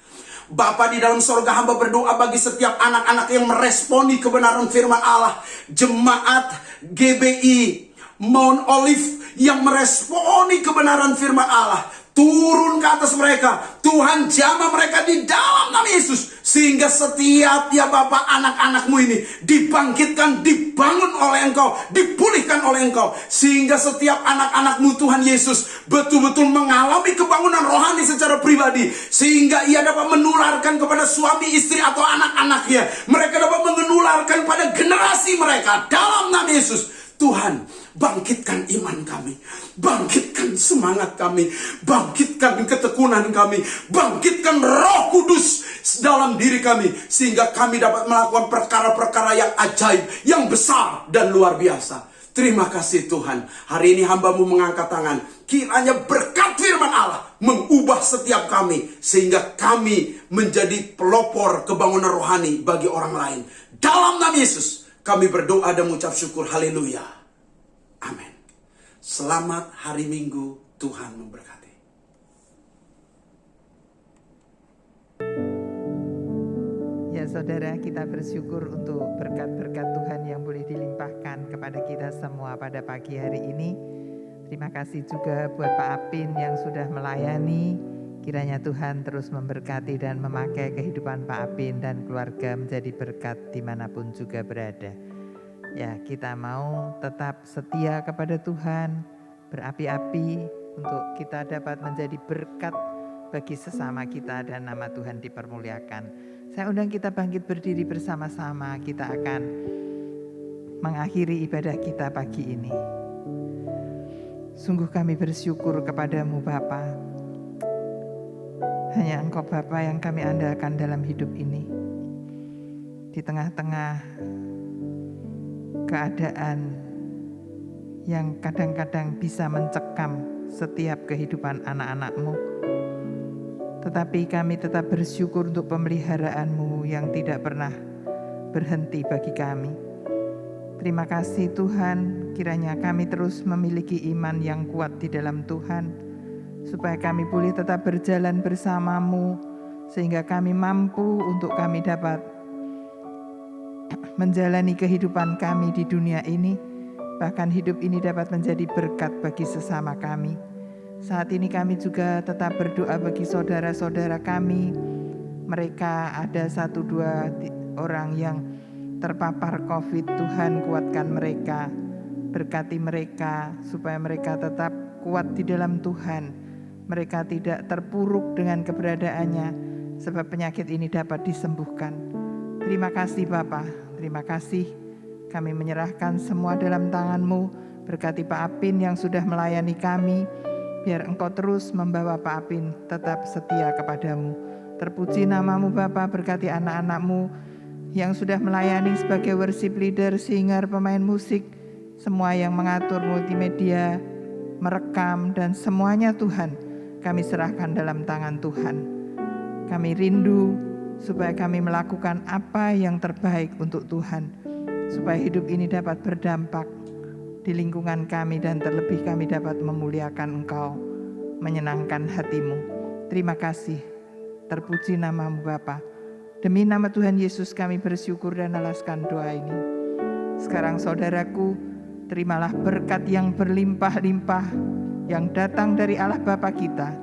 Bapa di dalam sorga, hamba berdoa bagi setiap anak-anak yang meresponi kebenaran firman Allah. Jemaat GBI Mount Olive yang meresponi kebenaran firman Allah. Turun ke atas mereka. Tuhan jamah mereka di dalam nama Yesus. Sehingga setiap ya Bapak anak-anakmu ini dibangkitkan, dibangun oleh Engkau, dipulihkan oleh Engkau. Sehingga setiap anak-anakmu Tuhan Yesus betul-betul mengalami kebangunan rohani secara pribadi. Sehingga ia dapat menularkan kepada suami, istri atau anak-anaknya. Mereka dapat menularkan pada generasi mereka dalam nama Yesus. Tuhan, bangkitkan iman kami, bangkitkan semangat kami, bangkitkan ketekunan kami, bangkitkan Roh Kudus dalam diri kami, sehingga kami dapat melakukan perkara-perkara yang ajaib, yang besar dan luar biasa. Terima kasih Tuhan. Hari ini hamba-Mu mengangkat tangan. Kiranya berkat firman Allah mengubah setiap kami, sehingga kami menjadi pelopor kebangunan rohani bagi orang lain. Dalam nama Yesus kami berdoa dan mengucap syukur. Haleluya. Amin. Selamat hari Minggu. Tuhan memberkati. Ya saudara, kita bersyukur untuk berkat-berkat Tuhan yang boleh dilimpahkan kepada kita semua pada pagi hari ini. Terima kasih juga buat Pak Apin yang sudah melayani. Kiranya Tuhan terus memberkati dan memakai kehidupan Pak Apin dan keluarga menjadi berkat dimanapun juga berada. Ya, kita mau tetap setia kepada Tuhan, berapi-api untuk kita dapat menjadi berkat bagi sesama kita dan nama Tuhan dipermuliakan. Saya undang kita bangkit berdiri bersama-sama, kita akan mengakhiri ibadah kita pagi ini. Sungguh kami bersyukur kepadamu Bapa. Hanya Engkau Bapa yang kami andalkan dalam hidup ini. Di tengah-tengah keadaan yang kadang-kadang bisa mencekam setiap kehidupan anak-anak-Mu. Tetapi kami tetap bersyukur untuk pemeliharaan-Mu yang tidak pernah berhenti bagi kami. Terima kasih Tuhan, kiranya kami terus memiliki iman yang kuat di dalam Tuhan, supaya kami boleh tetap berjalan bersama-Mu, sehingga kami mampu untuk kami dapat menjalani kehidupan kami di dunia ini, bahkan hidup ini dapat menjadi berkat bagi sesama kami. Saat ini kami juga tetap berdoa bagi saudara-saudara kami. Mereka ada 1-2 orang yang terpapar COVID. Tuhan kuatkan mereka, berkati mereka supaya mereka tetap kuat di dalam Tuhan. Mereka tidak terpuruk dengan keberadaannya, sebab penyakit ini dapat disembuhkan. Terima kasih Bapa, terima kasih. Kami menyerahkan semua dalam tangan-Mu. Berkati Pak Apin yang sudah melayani kami. Biar Engkau terus membawa Pak Apin tetap setia kepadamu. Terpuji nama-Mu Bapa, berkati anak-anak-Mu yang sudah melayani sebagai worship leader, singer, pemain musik, semua yang mengatur multimedia, merekam, dan semuanya Tuhan, kami serahkan dalam tangan Tuhan. Kami rindu supaya kami melakukan apa yang terbaik untuk Tuhan, supaya hidup ini dapat berdampak di lingkungan kami, dan terlebih kami dapat memuliakan Engkau, menyenangkan hati-Mu. Terima kasih, terpuji nama-Mu Bapa. Demi nama Tuhan Yesus kami bersyukur dan alaskan doa ini. Sekarang saudaraku, terimalah berkat yang berlimpah-limpah yang datang dari Allah Bapa kita,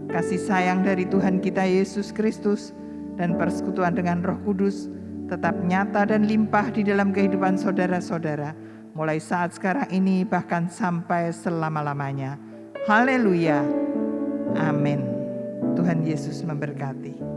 kasih sayang dari Tuhan kita Yesus Kristus, dan persekutuan dengan Roh Kudus tetap nyata dan limpah di dalam kehidupan saudara-saudara, mulai saat sekarang ini bahkan sampai selama-lamanya. Haleluya. Amin. Tuhan Yesus memberkati.